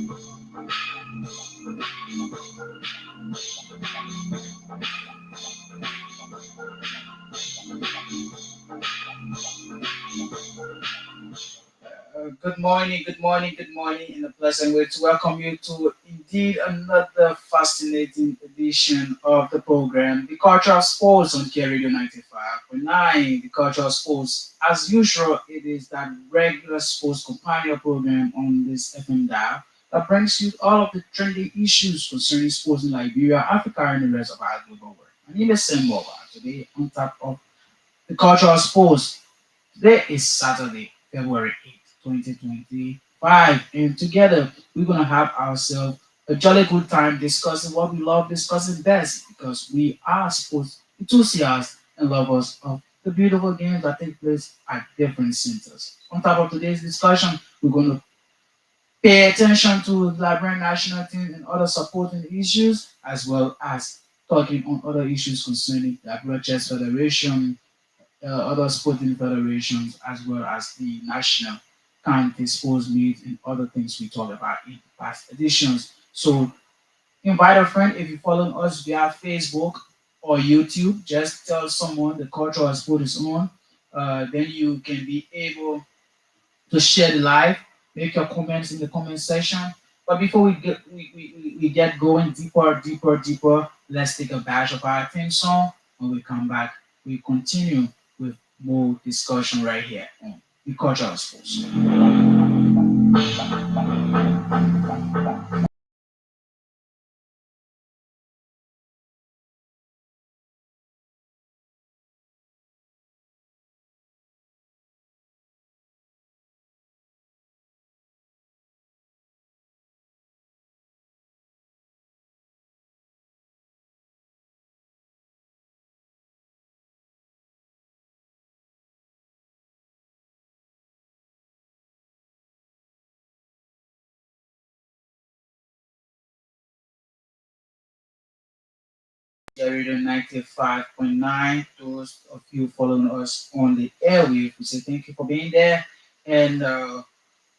Good morning, and a pleasant way to welcome you to indeed another fascinating edition of the program, The Cultural Sports on Kear Radio 95.9. The Cultural Sports, as usual, it is that regular sports companion program on this FM dial that brings you all of the trending issues concerning sports in Liberia, Africa, and the rest of our global world. My name is Sam Mulbah. Today, on top of the Cultural Sports, today is Saturday, February 8th, 2025, and together we're gonna have ourselves a jolly good time discussing what we love discussing best because we are sports enthusiasts and lovers of the beautiful games that take place at different centers. On top of today's discussion, we're gonna pay attention to the Liberian national team and other supporting issues, as well as talking on other issues concerning the Liberia Chess Federation, other sporting federations, as well as the national county sports meet and other things we talked about in past editions. So invite a friend if you follow us via Facebook or YouTube. Just tell someone the cultural sport is on. Then you can be able to share the live, make your comments in the comment section. But before we get going deeper, let's take a batch of our theme song. When we come back, we continue with more discussion right here on the cultural sports. Kear Radio 95.9. Those of you following us on the airwave, we say thank you for being there. And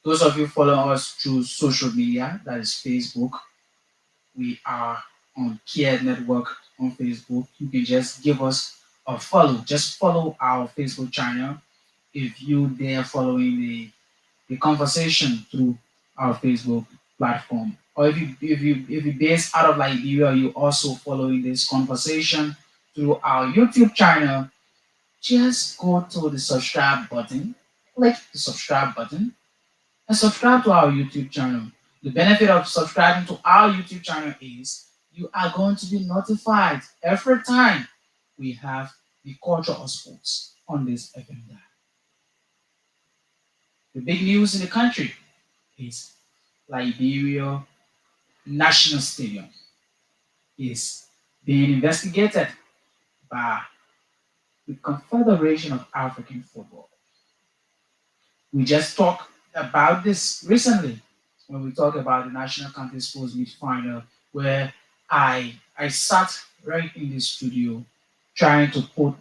those of you following us through social media, that is Facebook, we are on Kear Network on Facebook. You can just give us a follow. Just follow our Facebook channel if you dare following the conversation through our Facebook platform. Or if you based out of Liberia, you also following this conversation through our YouTube channel, just go to the subscribe button, click the subscribe button, and subscribe to our YouTube channel. The benefit of subscribing to our YouTube channel is you are going to be notified every time we have the culture of sports on this FM dial. The big news in the country is Liberia National Stadium is being investigated by the Confederation of African Football. We just talked about this recently when we talked about the National County Sports Meet final, where I sat right in the studio trying to put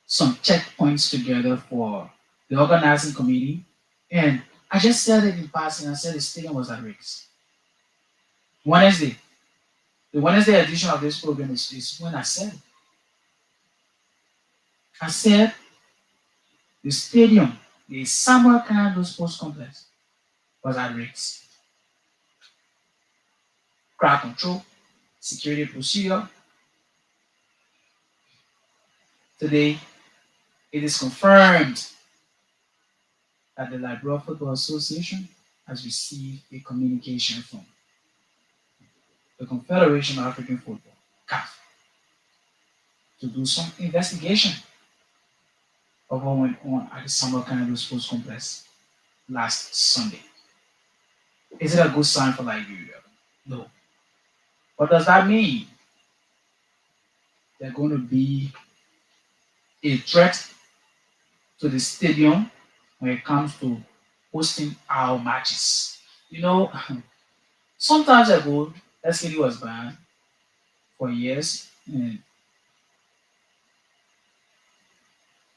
some checkpoints together for the organizing committee, and I just said it in passing. I said the stadium was at risk. Wednesday, the Wednesday edition of this program is when I said the stadium, the Samuel Canado Sports Complex, was at risk. Crowd control, security procedure. Today, it is confirmed that the Liberia Football Association has received a communication from the Confederation of African Football, CAF, to do some investigation of what went on at the Samuel Canado Sports Complex last Sunday. Is it a good sign for Liberia? No. What does that mean? They're going to be a threat to the stadium when it comes to hosting our matches. You know, sometimes ago, SKD was banned for years, and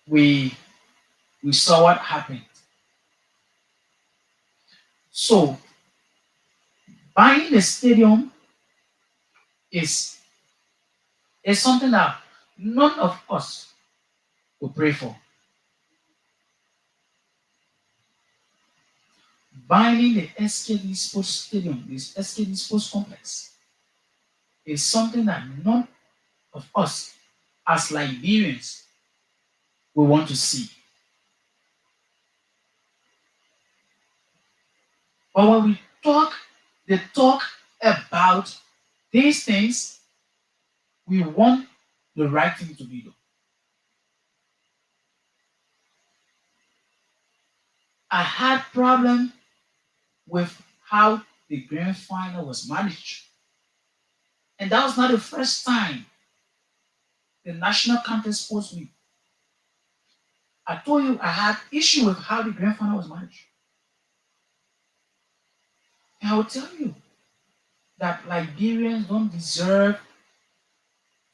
we we saw what happened. So Buying the stadium is, is something that none of us will pray for. Buying the SKD Sports Stadium, this SKD Sports Complex, is something that none of us as Liberians will want to see. But when we talk, they talk about these things, we want the right thing to be done. I had problem with how the grand final was managed. And that was not the first time the National County Sports Week. I told you I had issue with how the grand final was managed. And I will tell you that Liberians don't deserve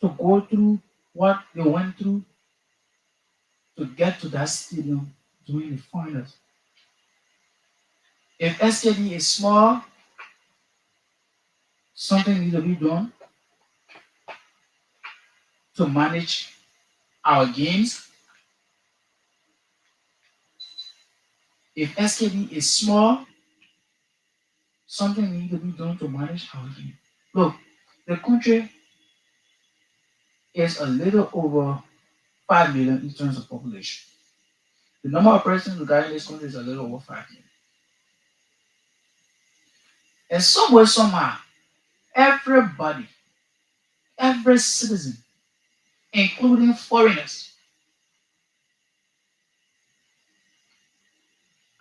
to go through what they went through to get to that stadium during the finals. If SKD is small, something needs to be done to manage our games. If SKD is small, something needs to be done to manage our games. Look, the country is a little over 5 million in terms of population. The number of persons regarding this country is a little over 5 million. And somewhere, somehow, everybody, every citizen, including foreigners,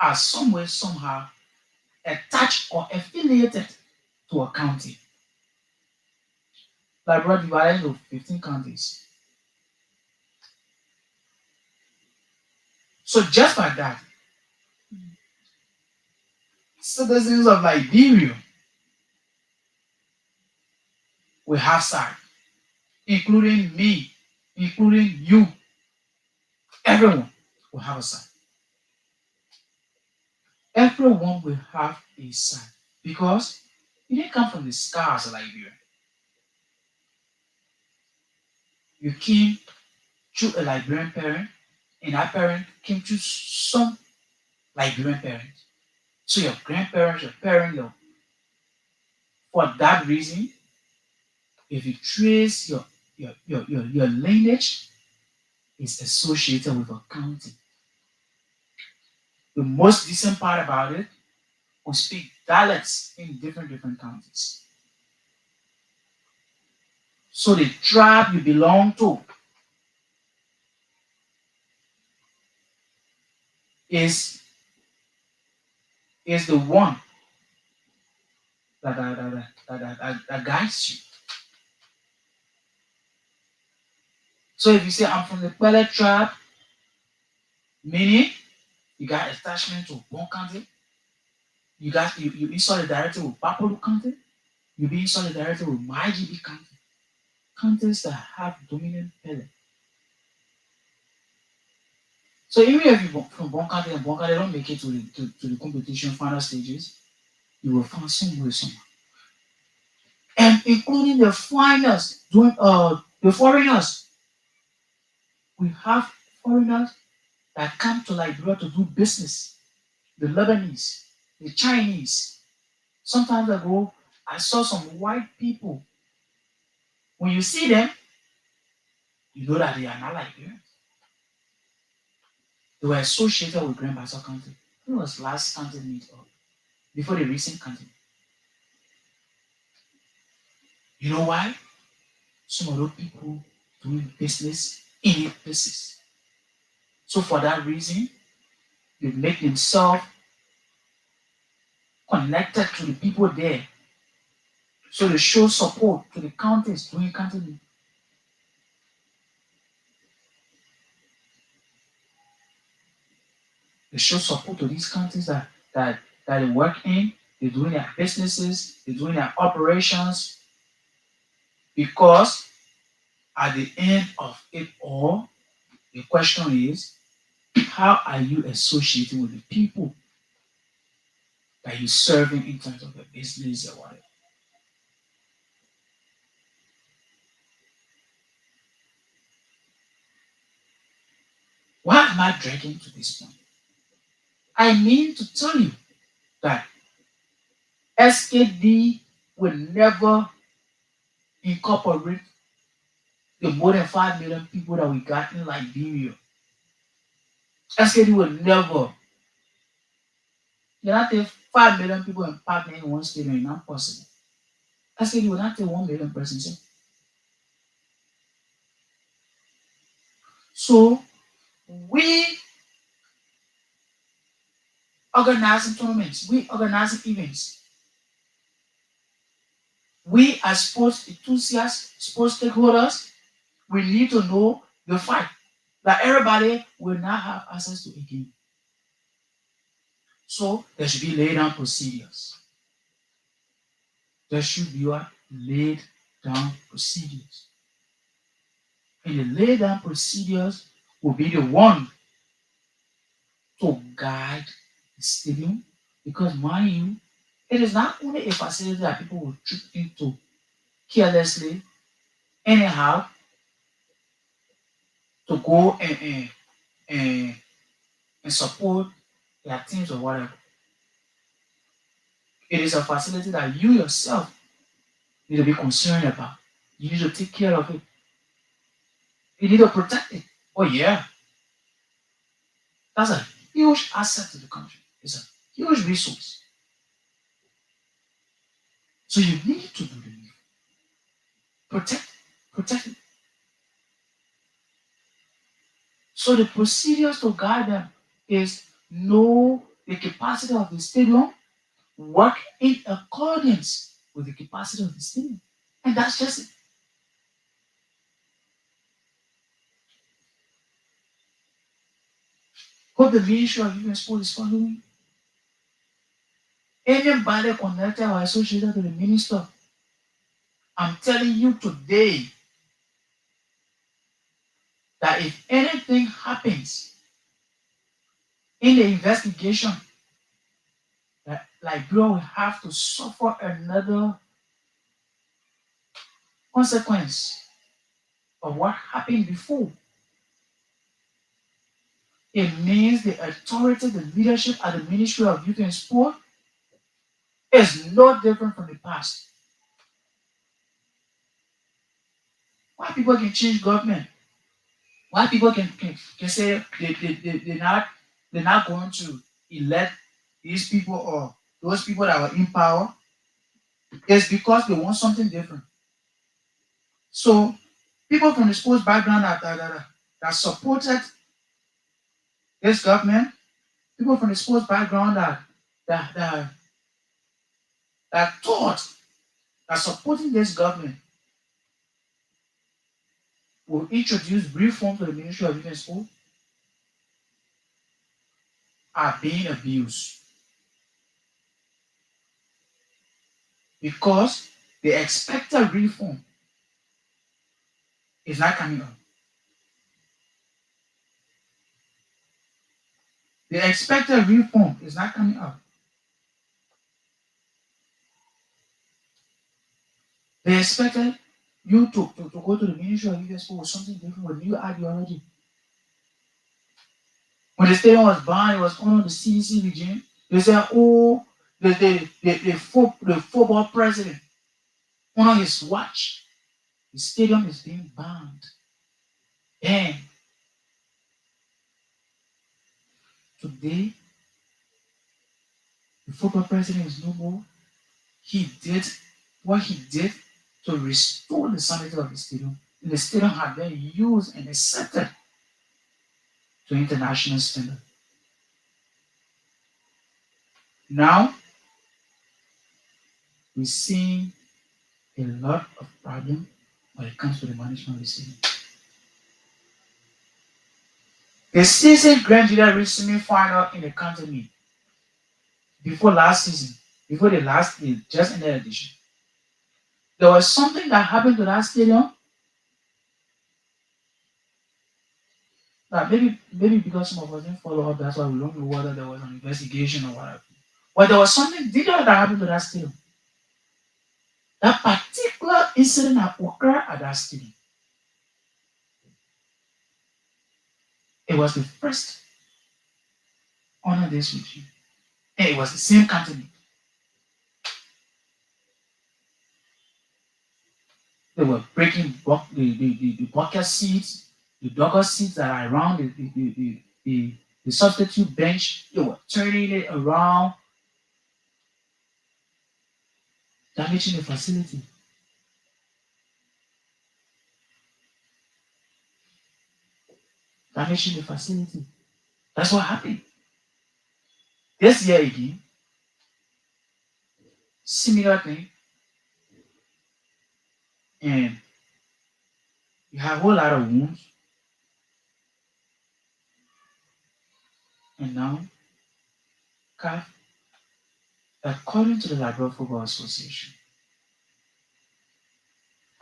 are somewhere, somehow attached or affiliated to a county. Liberia divided into 15 counties. So just like that, citizens of Liberia will have side, including me, including you. Everyone will have a side. Everyone will have a side because you didn't come from the sky as a Liberian. You came through a Liberian parent, and that parent came through some Liberian parents. So your grandparents, your parents, for that reason, if you trace your lineage, is associated with a county. The most decent part about it, we speak dialects in different counties. So the tribe you belong to is the one that guides you. So if you say I'm from the Pele tribe, meaning you got attachment to one county, you in solidarity with Papolu County, you be in solidarity with MyGB County. Counties that have dominant Pele. So even if you from one county and one county don't make it to the competition final stages, you will find somewhere somewhere. And including the finals, doing the foreigners. We have foreigners that come to Liberia to do business. The Lebanese, the Chinese. Sometimes ago, I saw some white people. When you see them, you know that they are not Liberians. They were associated with Grand Bassa County. It was last county meet up before the recent county. You know why? Some of those people doing business in a places. So for that reason, they make themselves connected to the people there. So they show support to the counties doing county. They show support to these counties that they work in. They're doing their businesses, they're doing their operations. Because at the end of it all, the question is, how are you associating with the people? that you're serving in terms of the business or whatever. Why am I dragging to this point? I mean to tell you that SKD will never incorporate the more than 5 million people that we got in Liberia. SKD will never. You not take 5 million people and pack them in one stadium, it's not possible. SKD will not take 1 million persons. So we organizing tournaments, we organizing events. We as sports enthusiasts, sports stakeholders, we need to know the fight that everybody will not have access to a game. So there should be laid down procedures. There should be what? Laid down procedures. And the laid down procedures will be the one to guide the stadium. Because mind you, it is not only a facility that people will trip into carelessly, anyhow, to go and, and support their teams or whatever. It is a facility that you yourself need to be concerned about. You need to take care of it. You need to protect it. Oh yeah. That's a huge asset to the country. It's a huge resource. So you need to do the need. Protect it. So the procedures to guide them is know the capacity of the stadium, work in accordance with the capacity of the stadium. And that's just it. Hope the Ministry of Youth and Sport is following. Anybody connected or associated to the minister, I'm telling you today that if anything happens in the investigation, that Liberia will have to suffer another consequence of what happened before. It means the authority, the leadership at the Ministry of Youth and Sport is no different from the past. Why people can change government? Why people can say they're not going to elect these people or those people that were in power? It's because they want something different. So people from the sports background that supported this government, people from the sports background that, that, that thought that supporting this government will introduce reform to the Ministry of Youth and Sport are being abused because the expected reform is not coming up. The expected reform is not coming up. They expected you to go to the Ministry of Youth and Sport with something different, with new ideology. When the stadium was banned, it was under the CDC regime. They said, oh, the football president, under his watch, the stadium is being banned. And today, the football president is no more. He did what he did to restore the sanity of the stadium. And the stadium had been used and accepted to international standard. Now, we're seeing a lot of problems when it comes to the management of the stadium. The season Grand Leader reached semi-final in the continent before last season, before the last just in the edition. There was something that happened to that stadium that maybe because some of us didn't follow up, that's why we don't know whether there was an investigation or whatever. But there was something different that happened to that stadium. That particular incident that occurred at that stadium, it was the first honor this regime. And it was the same continent. They were breaking the bucket seats, the dogger seats that are around the substitute bench. They were turning it around, damaging the facility. Damaging the facility. That's what happened. This year again, similar thing, and you have a whole lot of wounds. And now, CAF, according to the Liberal Football Association,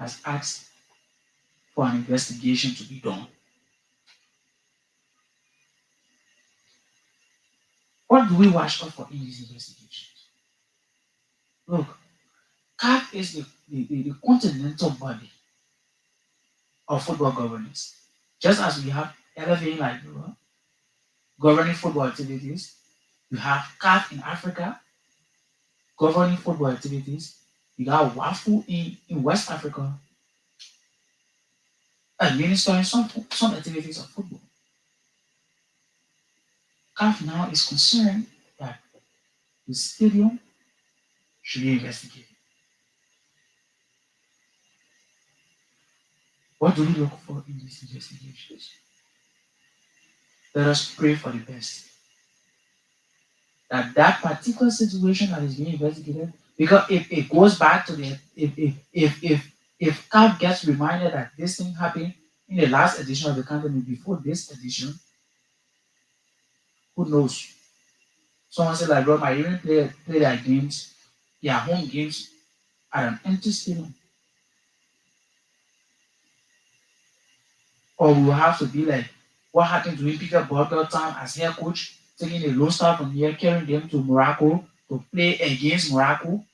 has asked for an investigation to be done. What do we watch out for in these investigations? Look, CAF is the continental body of football governance. Just as we have LFA in Liberia governing football activities, you have CAF in Africa governing football activities, you got WAFU in West Africa administering some activities of football. CAF now is concerned that the stadium should be investigated. What do we look for in these investigations? Let us pray for the best. That particular situation that is being investigated, because if it goes back to the if CAF gets reminded that this thing happened in the last edition of the company before this edition, who knows? Someone said like, bro, might even play their games, their home games at an empty stadium. Or we will have to be like what happened to him, Peter Burger time as head coach, taking a low star from here, carrying them to Morocco to play against Morocco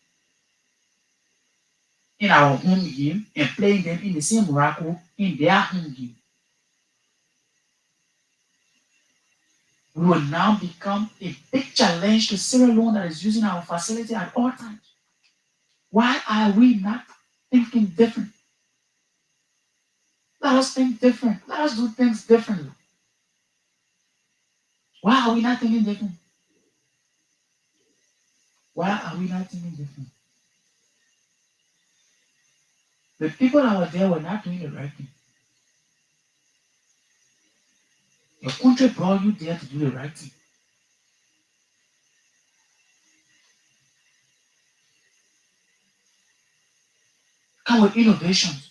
in our home game and playing them in the same Morocco in their home game. We will now become a big challenge to Sierra Leone that is using our facility at all times. Why are we not thinking different? Let us think different. Let us do things differently. Why are we not thinking different? Why are we not thinking different? The people that were there were not doing the right thing. Your country brought you there to do the right thing. Come with innovations.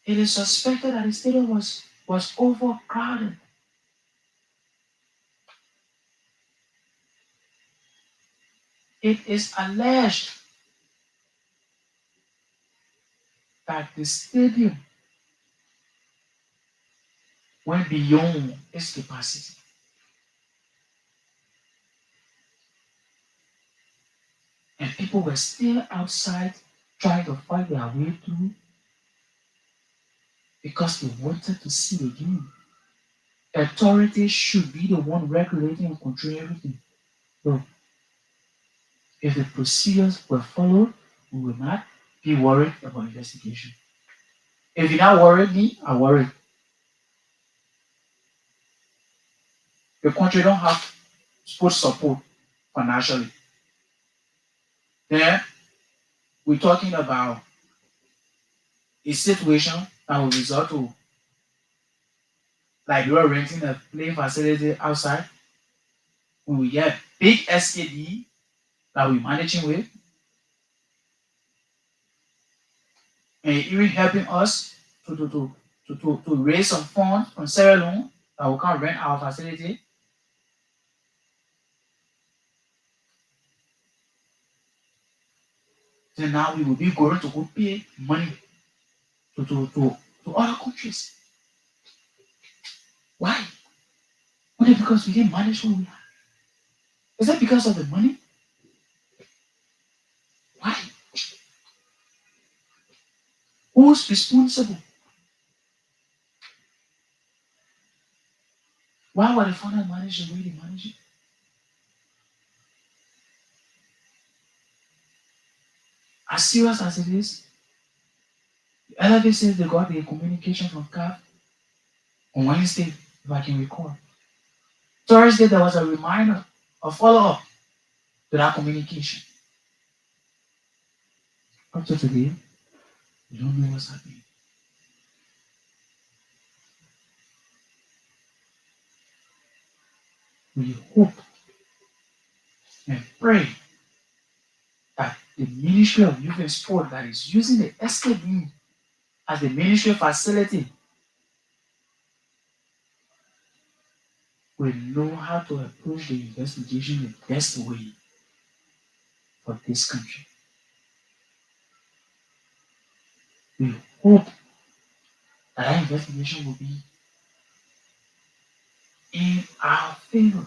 It is suspected that the stadium was overcrowded. It is alleged that the stadium went beyond its capacity. And people were still outside trying to find their way through because they wanted to see the game. Authorities should be the one regulating and controlling everything. So, if the procedures were followed, we will not be worried about investigation. If you're not worried, me, I worry. The country don't have sports support financially. Then we're talking about a situation that will result to like you're renting a playing facility outside. When we get big SKD that we're managing with, and even helping us to raise some funds from Sierra Leone that we can rent our facility. Then now we will be going to go pay money to other countries. Why? Only because we didn't manage what we have. Is that because of the money? Why? Who's responsible? Why were the foreign manage the way they manage it? As serious as it is, the LFA says they got a communication from CAF on Wednesday, if I can recall. Thursday, there was a reminder, a follow-up to that communication. Up to today, we don't know what's happening. We hope and pray that the Ministry of Youth and Sport that is using the escape room as the ministry facility will know how to approach the investigation the best way for this country. We hope that our investigation will be in our favor.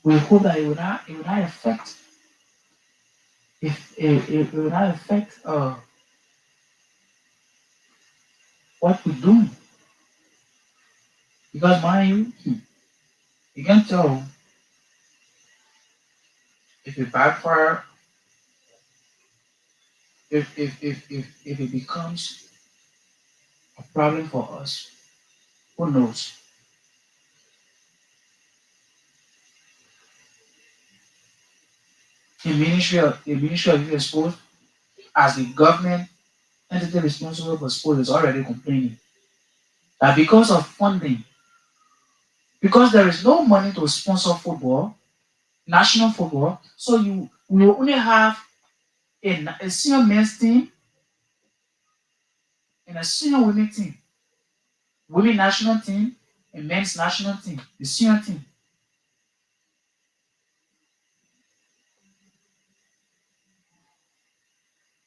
We hope that it will not affect if it will not affect what we do. Because mind you can tell if it backfire, if it becomes a problem for us, who knows? The Ministry of Youth and Sport, as the government entity responsible for sport, is already complaining that because of funding, because there is no money to sponsor football, national football, so you will only have a senior men's team and a senior women team, women national team and men's national team, the senior team.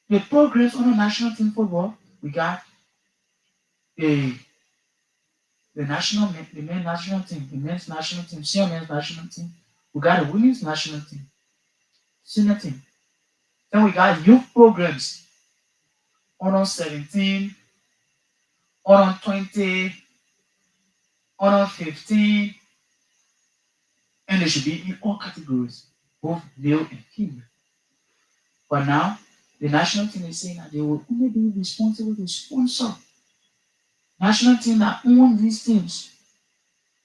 The progress on the national team football, we got the the men's national team, the men's national team, senior men's national team. We got the women's national team, senior team. Then we got youth programs, on 17, on 20, on 15, and they should be in all categories, both male and female. But now, the national team is saying that they will only be responsible to sponsor. National team that own these teams,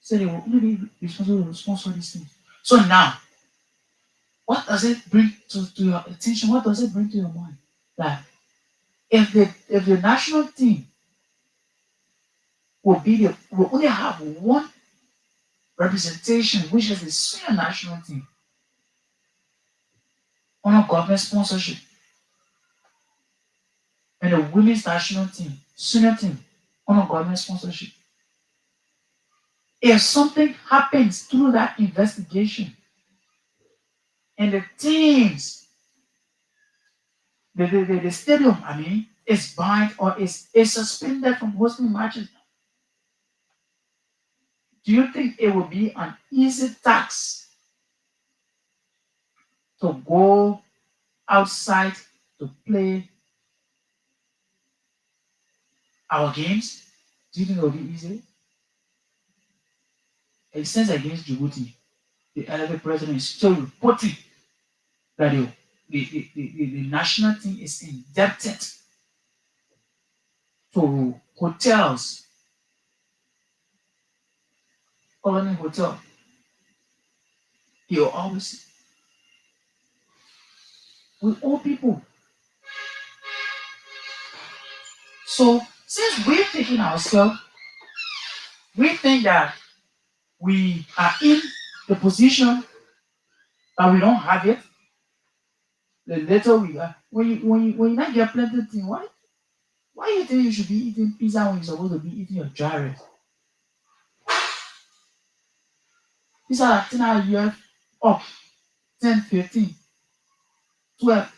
so they will only be responsible to sponsor these teams. So now, what does it bring to your attention? What does it bring to your mind? That if the national team will only have one representation, which is the senior national team, on a government sponsorship, and the women's national team, senior team, on a government sponsorship. If something happens through that investigation and the teams, the stadium, is banned or is suspended from hosting matches, do you think it will be an easy task to go outside to play our games? Do you think it will be easy? It says against Djibouti, the LFA president is still reporting that the national team is indebted to hotels, Colony Hotel. You always, we owe people. So since we're taking ourselves, we think that we are in the position that we don't have it. The later we are, when you not get plenty of things, why you think you should be eating pizza when you're supposed to be eating your gyros? These are things that you have up 10, 15, 12.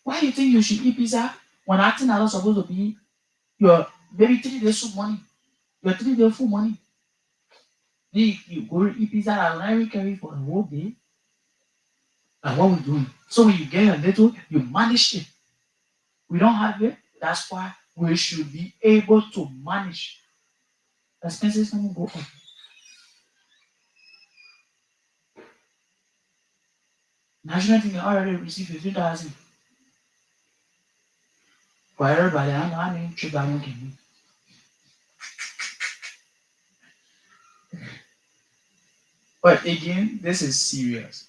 Why you think you should eat pizza When acting are not supposed to be your maybe 3 days full money, your 3 day full money. Then you go eat pizza and I will carry for a whole day. And what we doing? So when you get a little, you manage it. We don't have it. That's why we should be able to manage. Expenses don't go up. National team already received 15,000 for everybody. I know how many trip that one can be. But again, this is serious.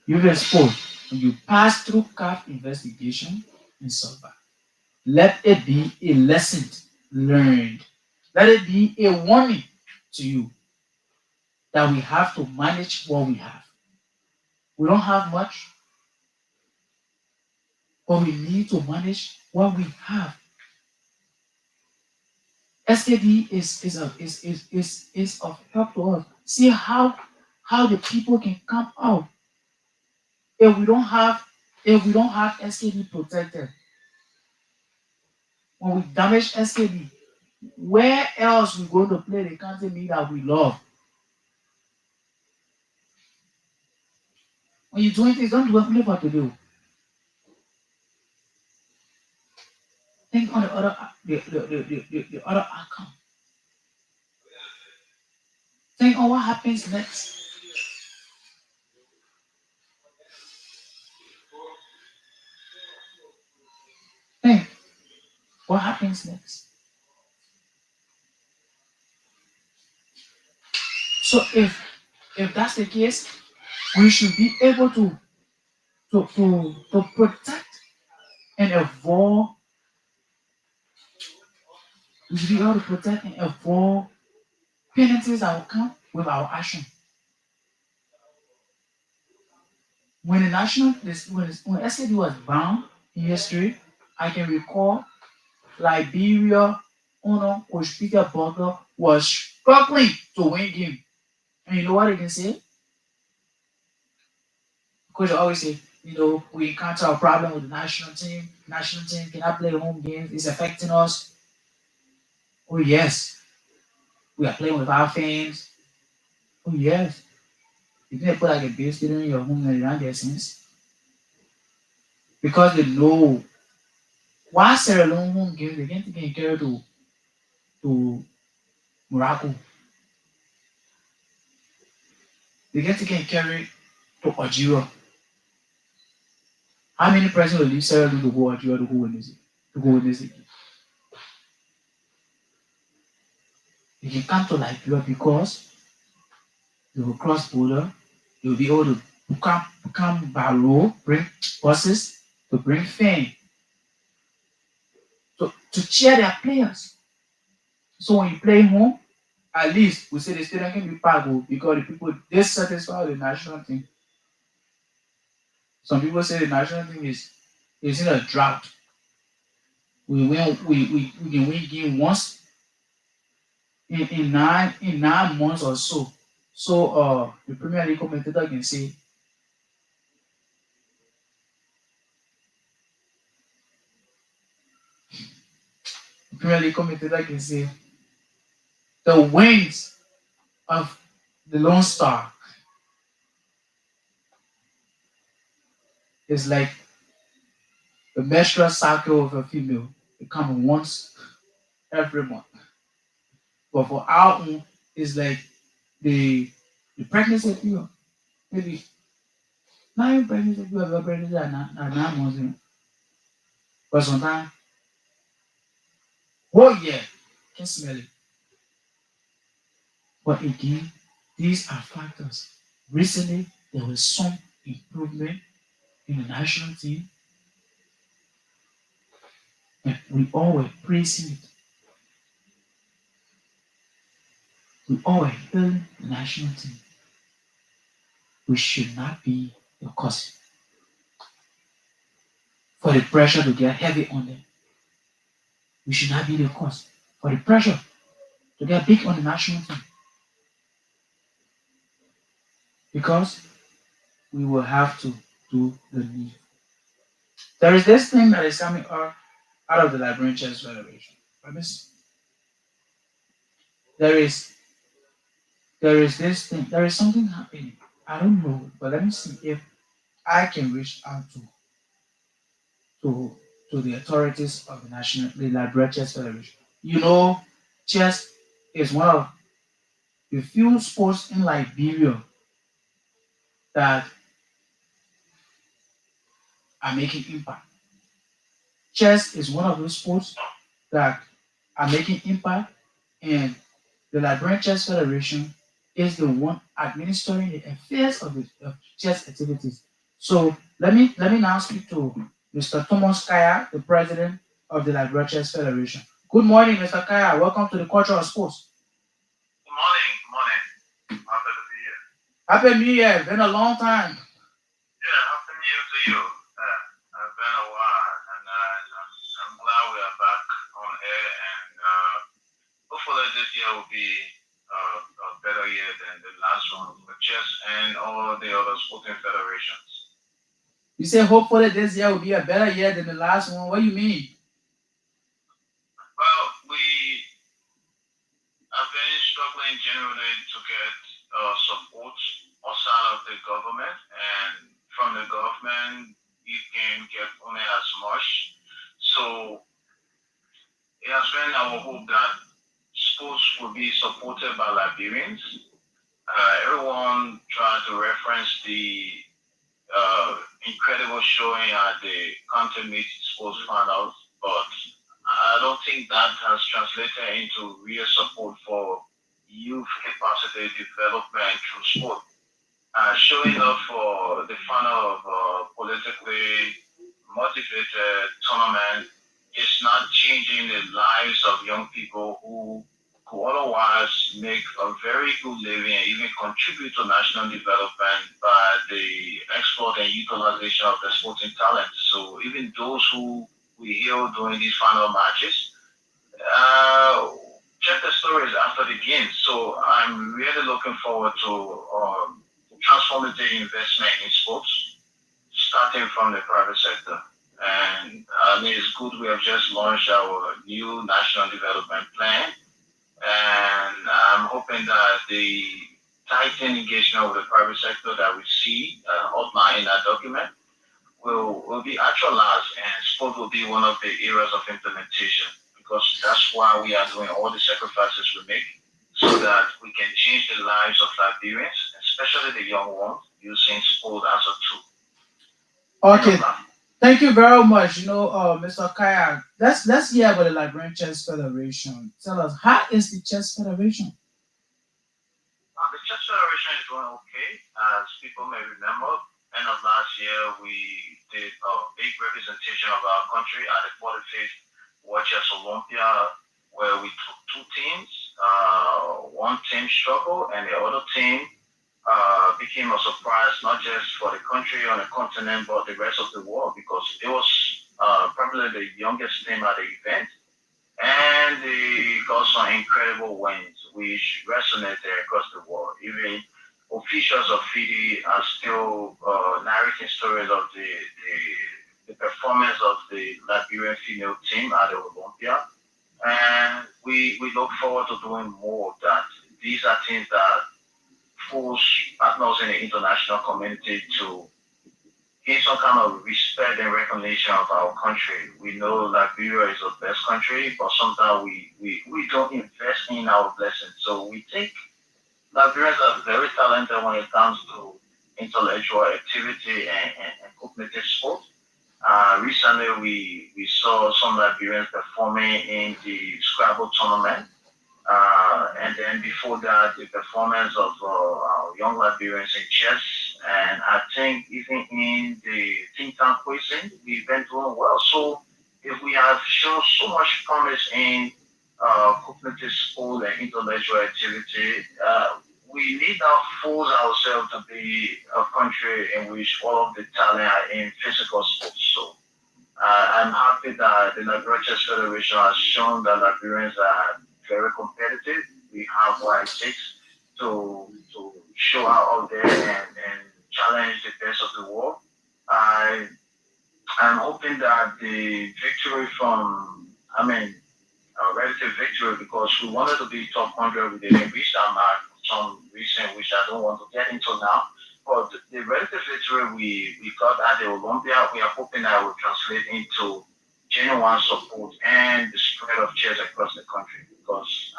You've exposed when you pass through CAF investigation and survive. Let it be a lesson learned. Let it be a warning to you that we have to manage what we have. We don't have much, but we need to manage what we have. SKD is of help to us. See how the people can come out if we don't have SKD protected. When we damage SKD, where else we going to play the country league that we love? When you're doing things, don't do it play for today. Think on the other outcome. Think on what happens next. Think what happens next. So if that's the case, we should be able to protect and avoid. We should be able to protect and avoid penalties that will come with our action. When the national when SKD was bound in history, I can recall Liberia owner Coach Peter Butler was struggling to win game. And you know what they can say? Coach always say, we encounter a problem with the national team. National team cannot play home games. It's affecting us. Oh yes, we are playing with our fans. Oh yes. You didn't put like a big stadium in your home and around their sense. Because they know why Sierra Leone home games they can't get carried to Morocco. They get to get carried to Algeria. How many presidents will leave Sierra Leone to go Algeria to go witness it? To go witness it? They can come to Liberia because they will cross border. They will be able to come by road, bring buses to bring fame to cheer their players. So when you play home, at least we say the stadium can be packed because the people dissatisfied with the national team. Some people say the national team is in a drought. We can win game once in 9 months or so. So the Premier League commentator can say the wings of the Lone Star is like the menstrual cycle of a female. It comes once every month. But for our own, it's like the pregnancy period. Maybe not even pregnancy period, but pregnancy at 9 months. But sometimes, oh yeah, can smell it. But again, these are factors. Recently, there was some improvement in the national team, and we all were praising it. We all were hailing the national team. We should not be the cause for the pressure to get heavy on them. We should not be the cause for the pressure to get big on the national team. Because we will have to do the need. There is this thing that is coming out of the Liberian Chess Federation. Let me see. There is there is this thing. There is something happening. I don't know, but let me see if I can reach out to to the authorities of the Liberian Chess Federation. You know, chess is one of the few sports in Liberia that are making impact. Chess is one of those sports that are making impact, and the Liberian Chess Federation is the one administering the affairs of the of chess activities. So let me now speak to Mr. Thomas Kaya, the president of the Liberian Chess Federation. Good morning, Mr. Kaya. Welcome to the Culture of Sports. Good morning. Good morning. Happy to be here. Happy New Year. Been a long time. Yeah, happy new year to you. It's been a while, and I'm glad we are back on air. And hopefully this year will be a better year than the last one for chess and all the other sporting federations. You say hopefully this year will be a better year than the last one. What do you mean? Well, we have been struggling generally to get support outside of the government, and from the government, you can get only as much. So it has been our hope that schools will be supported by Liberians. Everyone tried to reference the incredible showing at the country meet schools found out, but I don't think that has translated into real support for youth capacity development through sport. Showing up for the final of politically motivated tournament is not changing the lives of young people who could otherwise make a very good living and even contribute to national development by the export and utilization of the sporting talent. So even those who we hear during these final matches, uh, check the stories after the game. So I'm really looking forward to transformative investment in sports, starting from the private sector. And I mean, it's good we have just launched our new national development plan, and I'm hoping that the tightened engagement with the private sector that we see outlined in that document will be actualized, and sport will be one of the areas of implementation, because that's why we are doing all the sacrifices we make so that we can change the lives of Liberians, especially the young ones, using sport as a tool. End Okay, of that. thank you very much. Mr. Kaya, let's hear about the Liberian Chess Federation. Tell us, how is the Chess Federation? The chess federation is doing okay. As people may remember, end of last year we did a big representation of our country at the 45th World Chess Olympia, where we took two teams. One team struggled, and the other team became a surprise not just for the country on the continent, but the rest of the world, because it was probably the youngest team at the event, and they got some incredible wins, which resonated across the world. Even officials of FIDE are still narrating stories of the performance of the Liberian female team at the Olympia, and we look forward to doing more of that. These are things that force partners in the international community to gain some kind of respect and recognition of our country. We know Liberia is the best country, but sometimes we don't invest in our blessings. So we think Liberians are very talented when it comes to intellectual activity and cognitive sport. Recently, we saw some Liberians performing in the Scrabble tournament, and then before that, the performance of our young Liberians in chess. And I think even in the think tank quizzing, we've been doing well. So if we have shown so much promise in cognitive sport and intellectual activity, we need not force ourselves to be a country in which all of the talent are in physical sports. So I'm happy that the Liberian Chess Federation has shown that Liberians are very competitive. We have what it takes to show out there and challenge the best of the world. I am hoping that the victory from, I mean, a relative victory because we wanted to be top 100. We didn't reach that mark for some reason, which I don't want to get into now. But the relative victory we got at the Olympia, we are hoping that will translate into genuine support and the spread of chairs across the country. Because,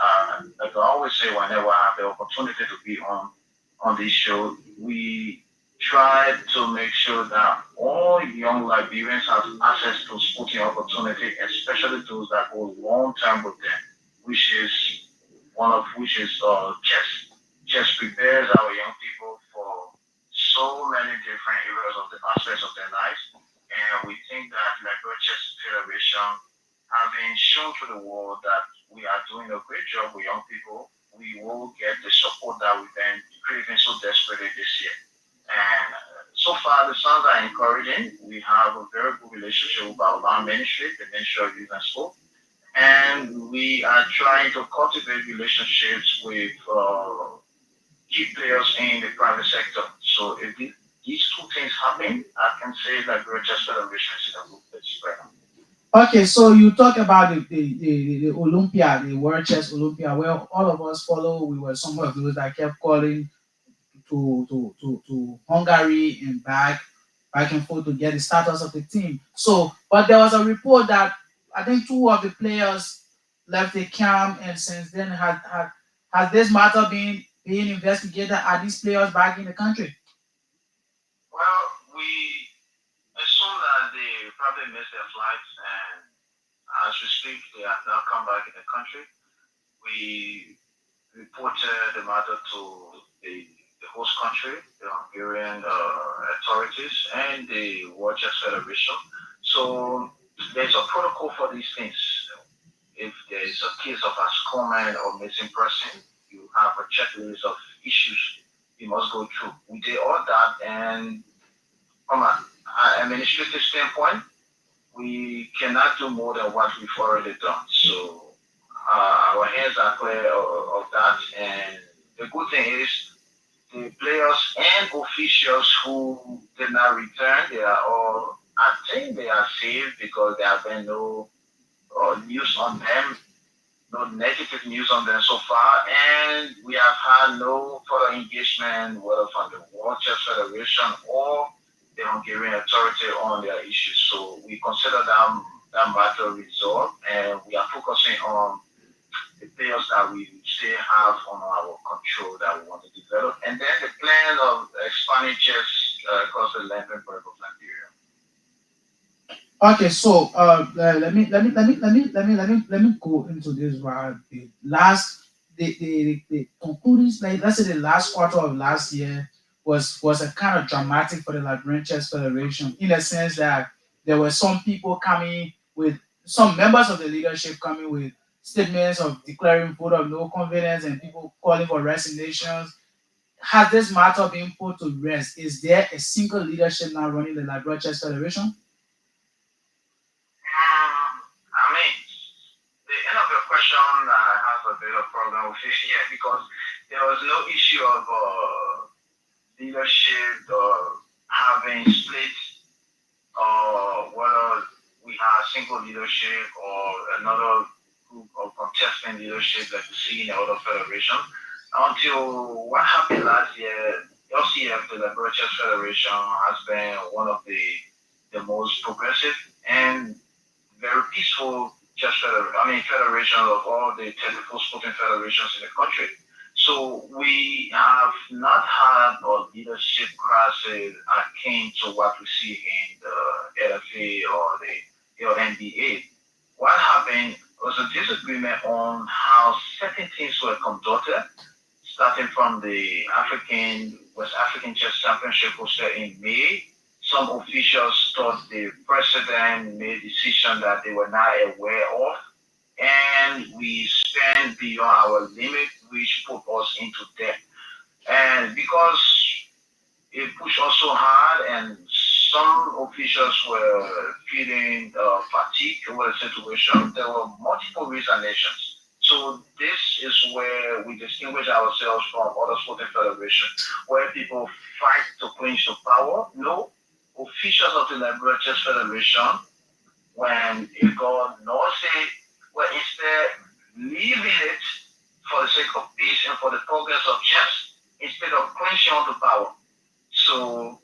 like I always say, whenever I have the opportunity to be on this show, we try to make sure that all young Liberians have access to sporting opportunity, especially those that go long term with them, which is one of which is chess. Chess prepares our young people for so many different areas of the aspects of their lives, and we think that Liberal Chess Federation, having shown to the world that we are doing a great job with young people, we will get the support that we've been craving so desperately this year. And so far, the signs are encouraging. We have a very good relationship with our ministry, the Ministry of Youth and Sport, and we are trying to cultivate relationships with key players in the private sector. So if these two things happen, I can say that Great Chess Federation is in a good place right now. Okay, so you talk about the Olympia, the World Chess Olympia, where all of us follow. We were some of those that kept calling to Hungary and back and forth to get the status of the team. So, but there was a report that I think two of the players left the camp, and since then has this matter been being investigated? Are these players back in the country? Well, we assume that they probably missed their flights, and as we speak, they have now come back in the country. We reported the matter to the host country, the Hungarian authorities, and the World Chess Federation. So there's a protocol for these things. If there is a case of a scoreman or missing person, you have a checklist of issues you must go through. We did all that, and from an administrative standpoint, we cannot do more than what we've already done. So our hands are clear of that. And the good thing is the players and officials who did not return, they are all, I think they are safe because there have been no news on them, no negative news on them so far, and we have had no further engagement, whether from the World Chess Federation or the Hungarian authority on their issues. So we consider that matter resolved, and we are focusing on the players that we still have on our control that we want to develop, and then the plan of expanding chess across the length and breadth of Nigeria. Okay, so let me go into this one. The last the concluding, like let's say the last quarter of last year was a kind of dramatic for the Liberian Chess Federation in the sense that there were some people coming with some members of the leadership coming with statements of declaring vote of no confidence and people calling for resignations. Has this matter been put to rest? Is there a single leadership now running the Liberian Chess Federation? I mean, the end of your question, I have a bit of problem with it here because there was no issue of leadership or having split or whether we have single leadership or another group of contesting leadership like we see in the other federation. Until what happened last year, LCF, the Liberal Chess Federation, has been one of the most progressive and very peaceful federation of all the 34 sporting federations in the country. So we have not had a leadership crisis akin to what we see in the LFA or the NBA. What happened was a disagreement on how certain things were conducted, starting from the West African Chess Championship hosted in May. Some officials thought the president made a decision that they were not aware of, and we spent beyond our limit, which put us into debt. And because it pushed us so hard, and some officials were feeling fatigue over the situation, there were multiple resignations. So this is where we distinguish ourselves from other sporting federations, where people fight to clinch the power. No, officials of the Liberal Chess Federation when a God knows it, well, instead leaving it for the sake of peace and for the progress of chess instead of clinching on to power. So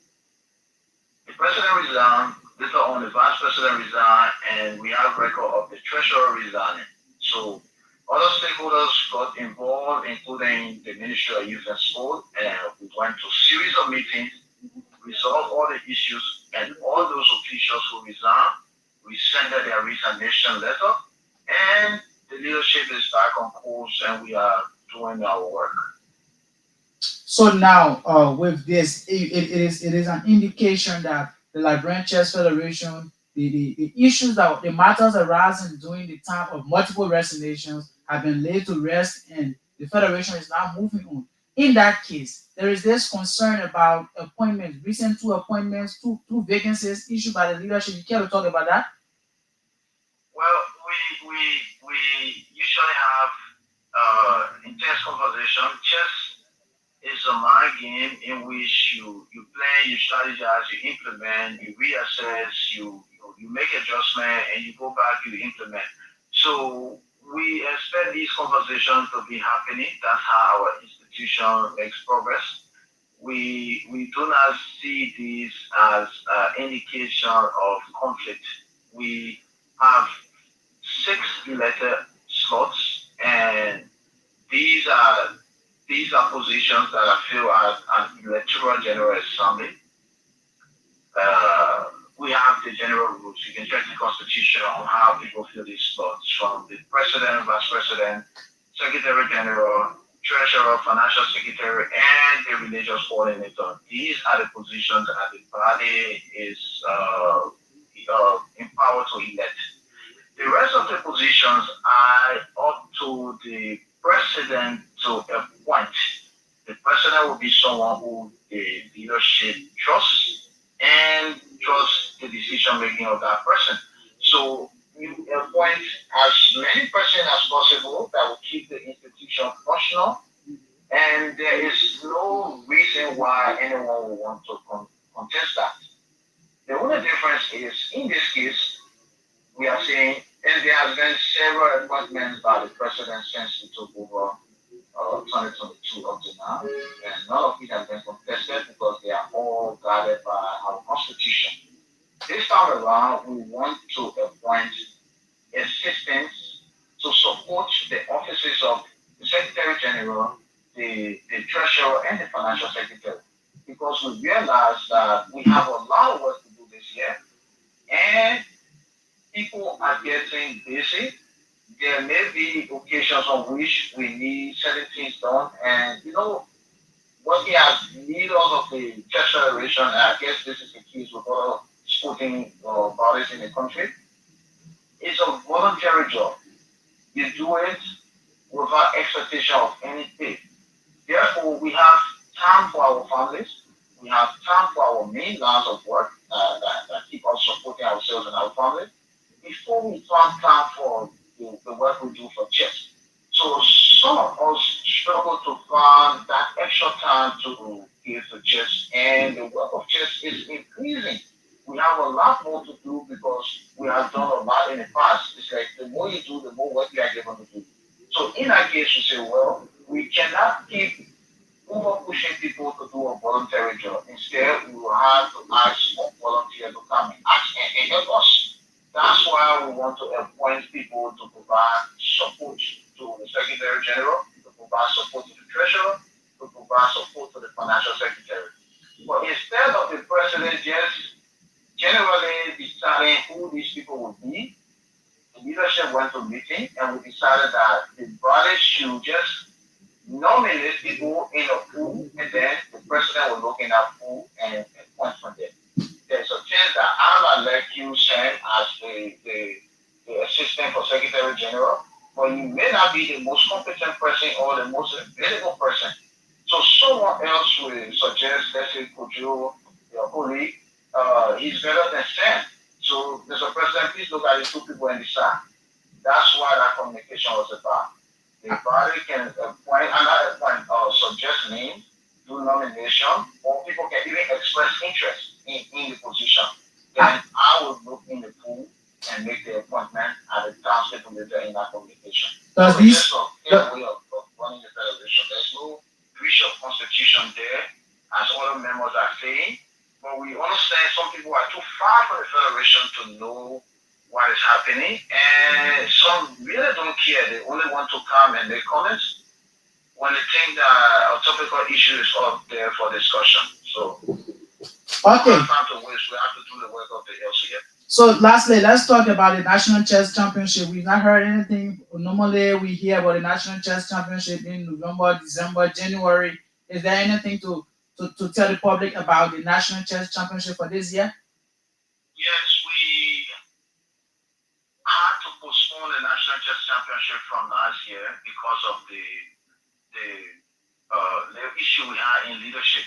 the president resigned, later on the vice president resigned, and we have record of the treasurer resigning. So other stakeholders got involved, including the Ministry of Youth and Sport, and we went to a series of meetings, resolved all the issues, and all those officials who resigned, we sent their resignation letter, and the leadership is back on course, and we are doing our work. So now, with this, it is an indication that the Liberian Chess Federation, the issues that the matters arising during the time of multiple resignations have been laid to rest, and the federation is now moving on. In that case, there is this concern about appointments, recent two appointments, two vacancies issued by the leadership. You care to talk about that? Well, we usually have intense conversation. Chess is a mind game in which you play, you strategize, you implement, you reassess, you make adjustment, and you go back, you implement. So we expect these conversations to be happening. That's how our institution makes progress. We do not see this as indication of conflict. We have six elected slots, and these are these are positions that I feel as an electoral general assembly. Uh, we have the general rules. You can check the constitution on how people fill these slots from the president, vice president, secretary general, treasurer, financial secretary, and the religious coordinator. These are the positions that the body is empowered to elect. The rest of the positions are up to the president to appoint. The president will be someone who the leadership trusts and trusts the decision making of that person. So you appoint as many persons as possible that will keep the institution functional, and there is no reason why anyone will want to contest that. The only difference is in this case we are saying, and there has been several appointments by the president since he took over 2022 up to now, and none of it has been contested because they are all guided by our constitution. This time around, we want to appoint assistants to support the offices of the Secretary General, the Treasurer, and the Financial Secretary, because we realize that we have a lot of work to do this year, and people are getting busy. There may be occasions on which we need certain things done, and working as leaders of the church federation, and I guess this is the case with other sporting bodies in the country, it's a voluntary job. You do it without expectation of any pay. Therefore, we have time for our families. We have time for our main lines of work that keep us supporting ourselves and our families before we find time for the work we do for chess. So some of us struggle to find that extra time to give to chess, and the work of chess is increasing. We have a lot more to do because we have done a lot in the past. It's like the more you do, the more work you are given to do. So in that case, we say, well, we cannot keep over pushing people to do a voluntary job. Instead, we will have to ask for volunteers to come and ask and help us. That's why we want to appoint people to provide support to the Secretary General, to provide support to the Treasurer, to provide support to the Financial Secretary. But instead of the President just generally deciding who these people would be, the leadership went to a meeting and we decided that the body should just nominate people in a pool, and then the president will look in that pool and appoint from there. There's a chance that I might let you send as the assistant for Secretary General, but you may not be the most competent person or the most available person. So someone else will suggest, let's say, could you, your colleague, he's better than Sam. So, Mr. President, please look at the two people and decide. That's what that communication was about. The body can appoint, another appoint, suggest names, do nomination, or people can even express interest in the position. Then I will look in the pool and make Does So in this? terms of their way of running the federation, there's no breach of constitution there, as other members are saying. But we understand some people are too far from the federation to know what is happening, and some really don't care. They only want to come and make comments when they think that a topical issue is up there for discussion. So we don't Okay. have time to waste. We have to do the work of the LCF. So lastly, let's talk about the National Chess Championship. We've not heard anything. Normally, we hear about the National Chess Championship in November, December, January. Is there anything to tell the public about the National Chess Championship for this year? Yes, we had to postpone the national chess championship from last year because of the issue we had in leadership.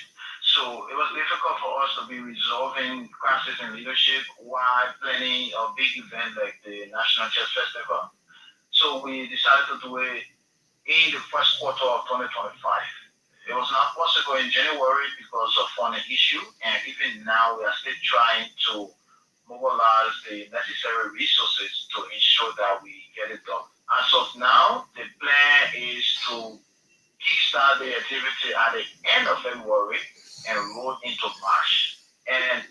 So it was difficult for us to be resolving crisis in leadership while planning a big event like the National Chess Festival. So we decided to do it in the first quarter of 2025. It was not possible in January because of funding issue, and even now we are still trying to mobilize the necessary resources to ensure that we get it done. As of now, the plan is to kickstart the activity at the end of February and roll into March. And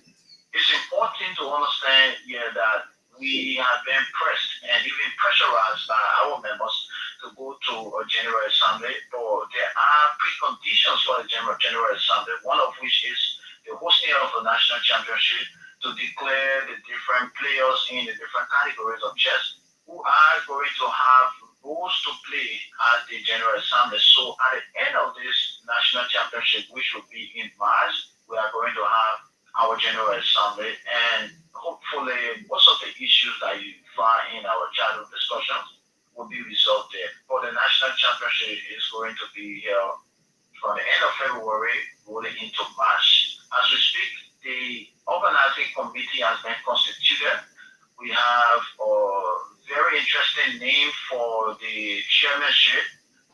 it's important to understand here that we have been pressed and even pressurized by our members to go to a General Assembly, but there are preconditions for the General Assembly, one of which is the hosting of the national championship to declare the different players in the different categories of chess who are going to have roles to play at the General Assembly. So at the end of this national championship, which will be in March, we are going to have our General Assembly, and hopefully most of the issues that you find in our childhood discussions will be resolved there. But the national championship is going to be from the end of February rolling into March. As we speak, the organizing committee has been constituted. We have a very interesting name for the chairmanship.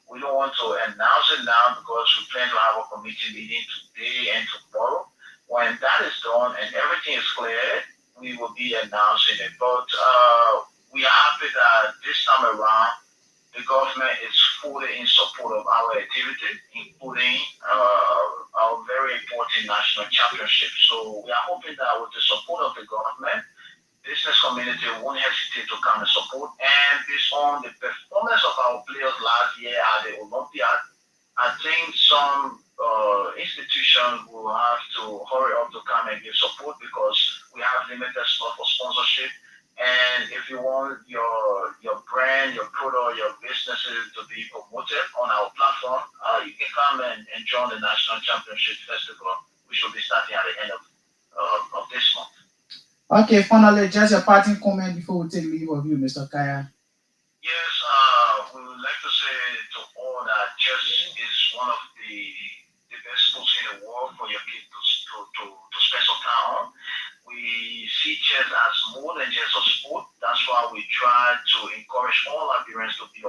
We don't want to announce it now because we plan to have a committee meeting today and tomorrow. When that is done and everything is clear, we will be announcing it. But we are happy that this time around, the government is fully in support of our activity, including our very important national championship. So we are hoping that with the support of the government, business community won't hesitate to come and support. And based on the performance of our players last year at the Olympiad, I think some institutions will have to hurry up to come and give support because we have limited slot for sponsorship. And if you want your brand, your product, your businesses to be promoted on our platform, you can come and join the National Championship Festival, which will be starting at the end of this month. Okay, finally, just a parting comment before we take leave of you, Mr. Kaya. Yes, we would like to say to all that chess is one of the best sports in the world for your kids to spend some time on. We see chess as more than just a sport. That's why we try to encourage all our parents to be